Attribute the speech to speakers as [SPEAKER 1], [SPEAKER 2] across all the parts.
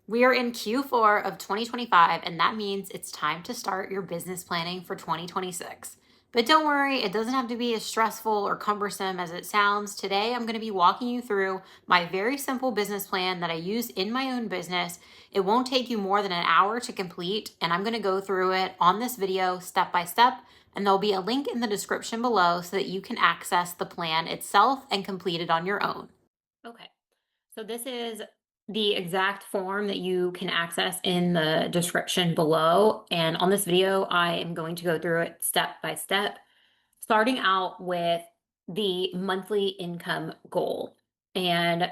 [SPEAKER 1] We are in Q4 of 2025, and that means it's time to start your business planning for 2026. But don't worry, it doesn't have to be as stressful or cumbersome as it sounds. Today, I'm going to be walking you through my very simple business plan that I use in my own business. It won't take you more than an hour to complete, and I'm going to go through it on this video step by step. And there'll be a link in the description below so that you can access the plan itself and complete it on your own. Okay. So this is the exact form that you can access in the description below. And on this video, I am going to go through it step by step, starting out with the monthly income goal. And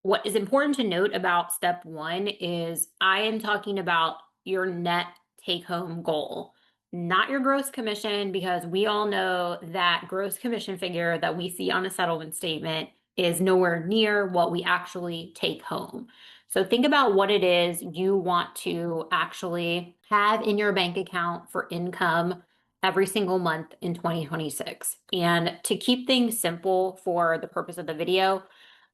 [SPEAKER 1] what is important to note about step one is I am talking about your net take home goal, not your gross commission, because we all know that gross commission figure that we see on a settlement statement is nowhere near what we actually take home. So think about what it is you want to actually have in your bank account for income every single month in 2026. And to keep things simple for the purpose of the video,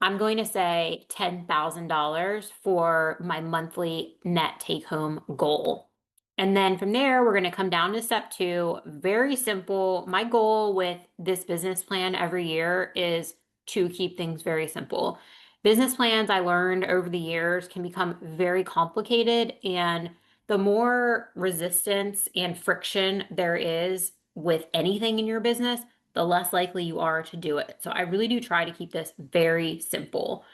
[SPEAKER 1] I'm going to say $10,000 for my monthly net take home goal. And then from there, we're going to come down to step two. Very simple. My goal with this business plan every year is to keep things very simple. Business plans, I learned over the years, can become very complicated. And the more resistance and friction there is with anything in your business, the less likely you are to do it. So I really do try to keep this very simple.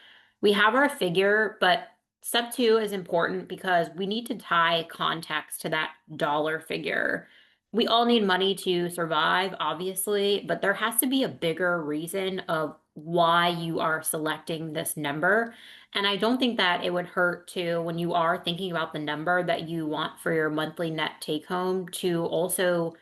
[SPEAKER 1] We have our figure, but step two is important because we need to tie context to that dollar figure. We all need money to survive, obviously, but there has to be a bigger reason of why you are selecting this number. And I don't think that it would hurt to, when you are thinking about the number that you want for your monthly net take home, to also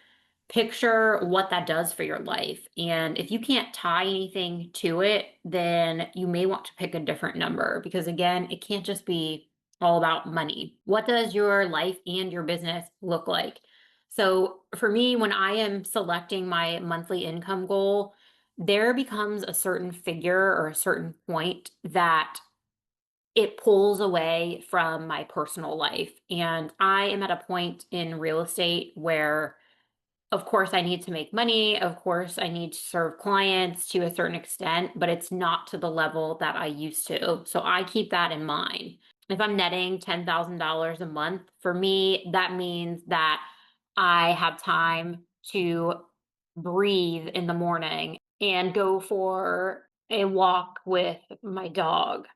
[SPEAKER 1] picture what that does for your life. And if you can't tie anything to it, then you may want to pick a different number because, again, it can't just be all about money. What does your life and your business look like? So, for me, when I am selecting my monthly income goal, there becomes a certain figure or a certain point that it pulls away from my personal life. And I am at a point in real estate where, of course, I need to make money. Of course, I need to serve clients to a certain extent, but it's not to the level that I used to. So I keep that in mind. If I'm netting $10,000 a month, for me, that means that I have time to breathe in the morning and go for a walk with my dog.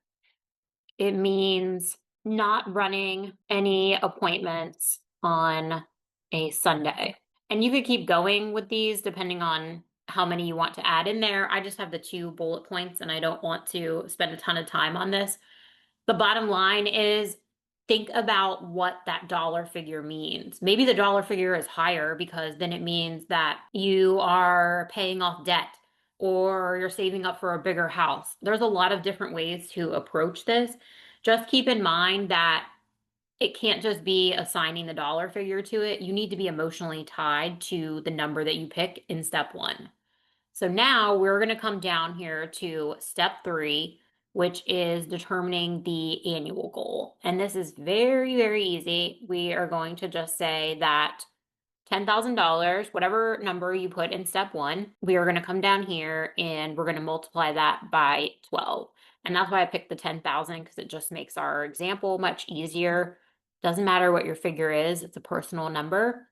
[SPEAKER 1] It means not running any appointments on a Sunday. And you could keep going with these depending on how many you want to add in there. I just have the two bullet points and I don't want to spend a ton of time on this. The bottom line is think about what that dollar figure means. Maybe the dollar figure is higher because then it means that you are paying off debt or you're saving up for a bigger house. There's a lot of different ways to approach this. Just keep in mind that it can't just be assigning the dollar figure to it. You need to be emotionally tied to the number that you pick in step one. So now we're going to come down here to step three, which is determining the annual goal. And this is very, very easy. We are going to just say that $10,000, whatever number you put in step one, we are going to come down here and we're going to multiply that by 12. And that's why I picked the 10,000 because it just makes our example much easier. Doesn't matter what your figure is, it's a personal number.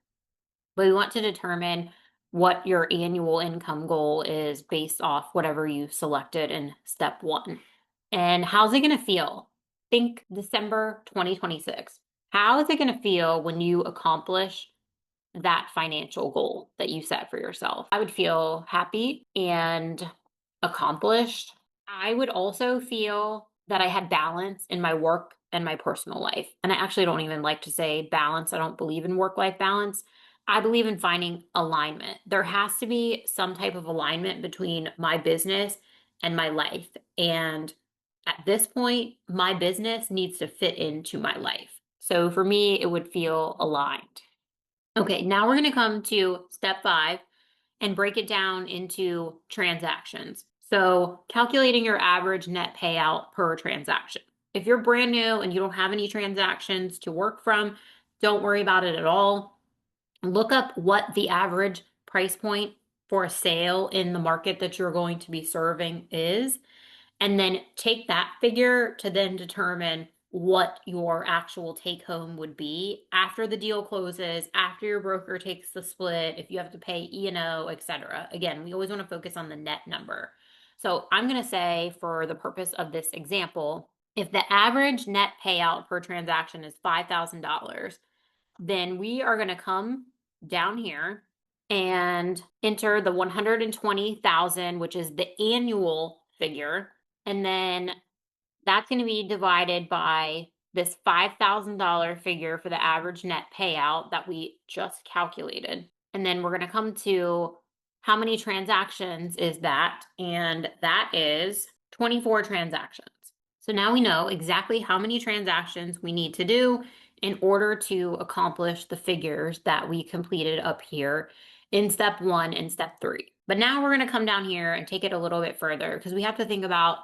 [SPEAKER 1] But we want to determine what your annual income goal is based off whatever you selected in step one. And how's it going to feel? Think December 2026. How is it going to feel when you accomplish that financial goal that you set for yourself? I would feel happy and accomplished. I would also feel that I had balance in my work and my personal life. And I actually don't even like to say balance. I don't believe in work life balance. I believe in finding alignment. There has to be some type of alignment between my business and my life. And at this point, my business needs to fit into my life. So for me, it would feel aligned. Okay, now we're going to come to step five and break it down into transactions. So calculating your average net payout per transaction. If you're brand new and you don't have any transactions to work from, don't worry about it at all. Look up what the average price point for a sale in the market that you're going to be serving is, and then take that figure to then determine what your actual take home would be after the deal closes, after your broker takes the split, if you have to pay E&O, etc. Again, we always want to focus on the net number. So I'm going to say, for the purpose of this example, if the average net payout per transaction is $5,000, then we are going to come down here and enter the 120,000, which is the annual figure. And then that's going to be divided by this $5,000 figure for the average net payout that we just calculated. And then we're going to come to how many transactions is that? And that is 24 transactions. So now we know exactly how many transactions we need to do in order to accomplish the figures that we completed up here in step 1 and step 3. But now we're going to come down here and take it a little bit further, because we have to think about,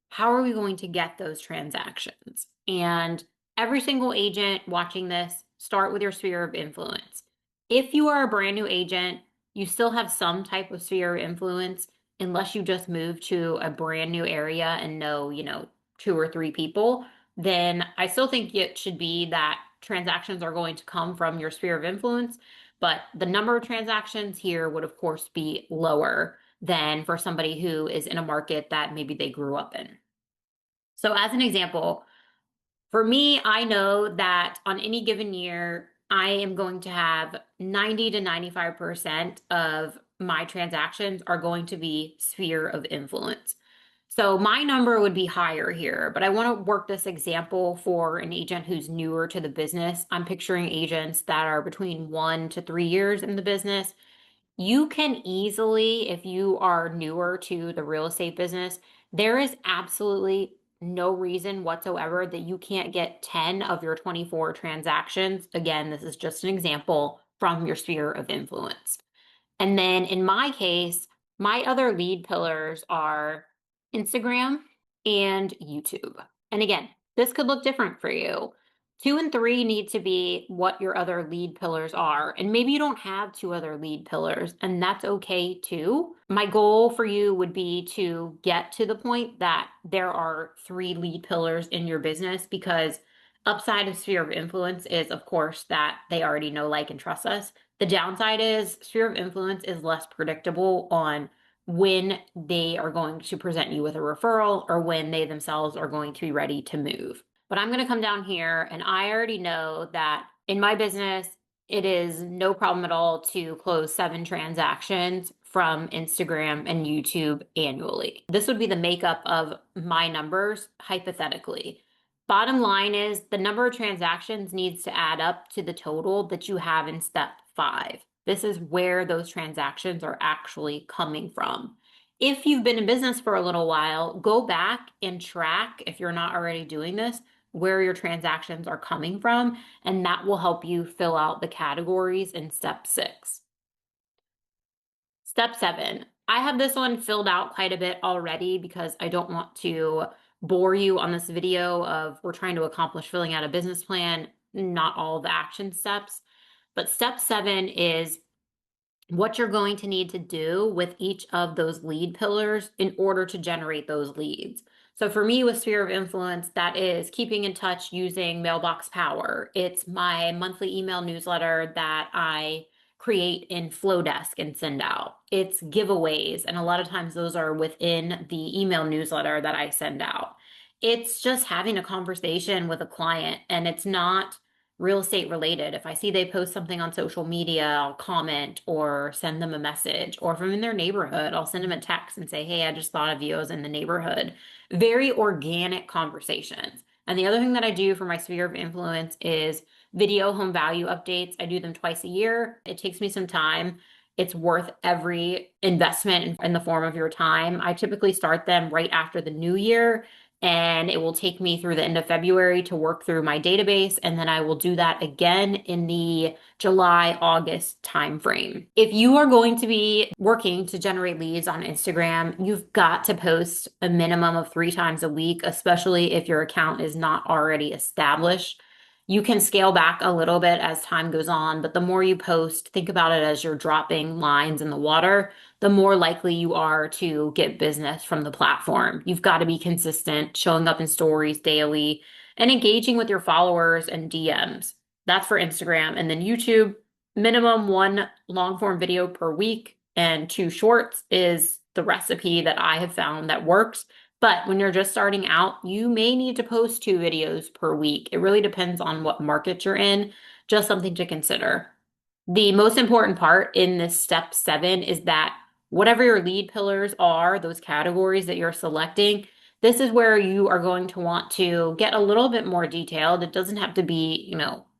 [SPEAKER 1] how are we going to get those transactions? And every single agent watching this, start with your sphere of influence. If you are a brand new agent, you still have some type of sphere of influence, unless you just moved to a brand new area and know, 2 or 3 people. Then I still think it should be that transactions are going to come from your sphere of influence, but the number of transactions here would, of course, be lower than for somebody who is in a market that maybe they grew up in. So as an example, for me, I know that on any given year, I am going to have 90 to 95% of my transactions are going to be sphere of influence. So my number would be higher here, but I want to work this example for an agent who's newer to the business. I'm picturing agents that are between 1 to 3 years in the business. You can easily, if you are newer to the real estate business, there is absolutely no reason whatsoever that you can't get 10 of your 24 transactions. Again, this is just an example, from your sphere of influence. And then in my case, my other lead pillars are Instagram and YouTube. And again, this could look different for you. 2 and 3 need to be what your other lead pillars are. And maybe you don't have 2 other lead pillars, and that's okay too. My goal for you would be to get to the point that there are 3 lead pillars in your business, because upside of sphere of influence is, of course, that they already know, like, and trust us. The downside is sphere of influence is less predictable on when they are going to present you with a referral or when they themselves are going to be ready to move. But I'm going to come down here, and I already know that in my business, it is no problem at all to close 7 transactions from Instagram and YouTube annually. This would be the makeup of my numbers, hypothetically. Bottom line is, the number of transactions needs to add up to the total that you have in step 5. This is where those transactions are actually coming from. If you've been in business for a little while, go back and track, if you're not already doing this, where your transactions are coming from, and that will help you fill out the categories in step 6. Step 7. I have this one filled out quite a bit already because I don't want to bore you on this video of, we're trying to accomplish filling out a business plan, not all the action steps. But step 7 is what you're going to need to do with each of those lead pillars in order to generate those leads. So for me, with sphere of influence, that is keeping in touch using Mailbox Power. It's my monthly email newsletter that I create in Flowdesk and send out. It's giveaways, and a lot of times those are within the email newsletter that I send out. It's just having a conversation with a client, and it's not real estate related. If I see they post something on social media, I'll comment or send them a message. Or if I'm in their neighborhood, I'll send them a text and say, hey, I just thought of you, I was in the neighborhood. Very organic conversations. And the other thing that I do for my sphere of influence is video home value updates. I do them twice a year. It takes me some time. It's worth every investment in the form of your time. I typically start them right after the new year, and it will take me through the end of February to work through my database. And then I will do that again in the July, August timeframe. If you are going to be working to generate leads on Instagram, you've got to post a minimum of 3 times a week, especially if your account is not already established. You can scale back a little bit as time goes on, but the more you post, think about it as you're dropping lines in the water, the more likely you are to get business from the platform. You've got to be consistent, showing up in stories daily, and engaging with your followers and DMs. That's for Instagram. And then YouTube, minimum 1 long form video per week and 2 shorts is the recipe that I have found that works. But when you're just starting out, you may need to post 2 videos per week. It really depends on what market you're in, just something to consider. The most important part in this step 7 is that whatever your lead pillars are, those categories that you're selecting, this is where you are going to want to get a little bit more detailed. It doesn't have to be,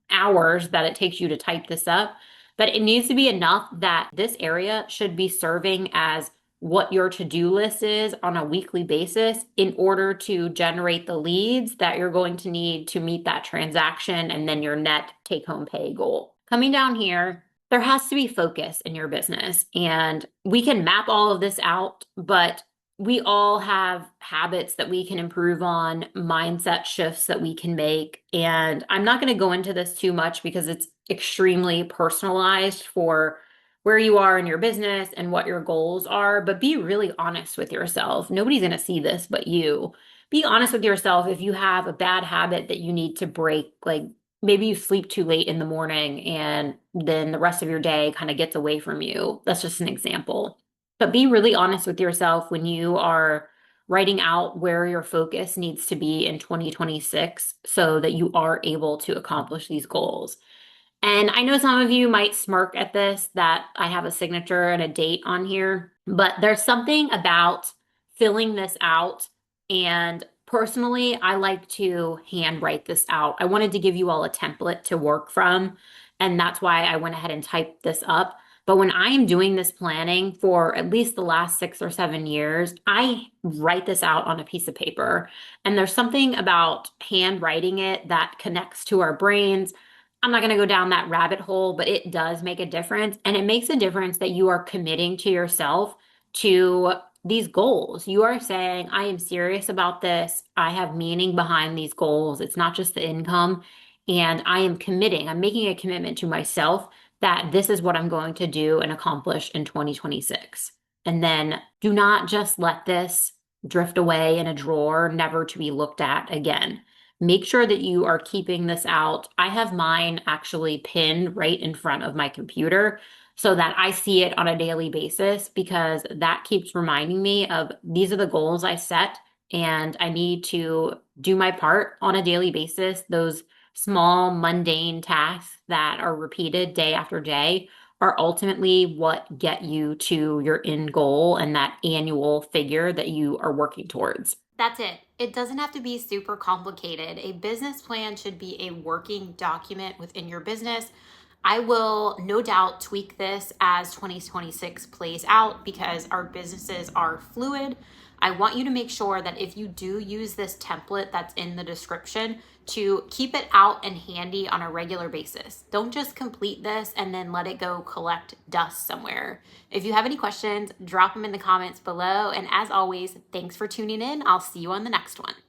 [SPEAKER 1] hours that it takes you to type this up, but it needs to be enough that this area should be serving as what your to-do list is on a weekly basis in order to generate the leads that you're going to need to meet that transaction and then your net take-home pay goal. Coming down here, there has to be focus in your business, and we can map all of this out, but we all have habits that we can improve on, mindset shifts that we can make. And I'm not going to go into this too much because it's extremely personalized for where you are in your business and what your goals are, but be really honest with yourself. Nobody's going to see this but you. Be honest with yourself if you have a bad habit that you need to break, like maybe you sleep too late in the morning and then the rest of your day kind of gets away from you. That's just an example. But be really honest with yourself when you are writing out where your focus needs to be in 2026 so that you are able to accomplish these goals. And I know some of you might smirk at this, that I have a signature and a date on here, but there's something about filling this out. And personally, I like to handwrite this out. I wanted to give you all a template to work from, and that's why I went ahead and typed this up. But when I am doing this planning for at least the last 6 or 7 years, I write this out on a piece of paper. And there's something about handwriting it that connects to our brains. I'm not going to go down that rabbit hole, but it does make a difference. And it makes a difference that you are committing to yourself to these goals. You are saying, I am serious about this. I have meaning behind these goals. It's not just the income. And I am committing, I'm making a commitment to myself that this is what I'm going to do and accomplish in 2026. And then do not just let this drift away in a drawer, never to be looked at again. Make sure that you are keeping this out. I have mine actually pinned right in front of my computer so that I see it on a daily basis, because that keeps reminding me of these are the goals I set and I need to do my part on a daily basis. Those small mundane tasks that are repeated day after day are ultimately what get you to your end goal and that annual figure that you are working towards. That's it. It doesn't have to be super complicated. A business plan should be a working document within your business. I will no doubt tweak this as 2026 plays out because our businesses are fluid. I want you to make sure that if you do use this template that's in the description, to keep it out and handy on a regular basis. Don't just complete this and then let it go collect dust somewhere. If you have any questions, drop them in the comments below. And as always, thanks for tuning in. I'll see you on the next one.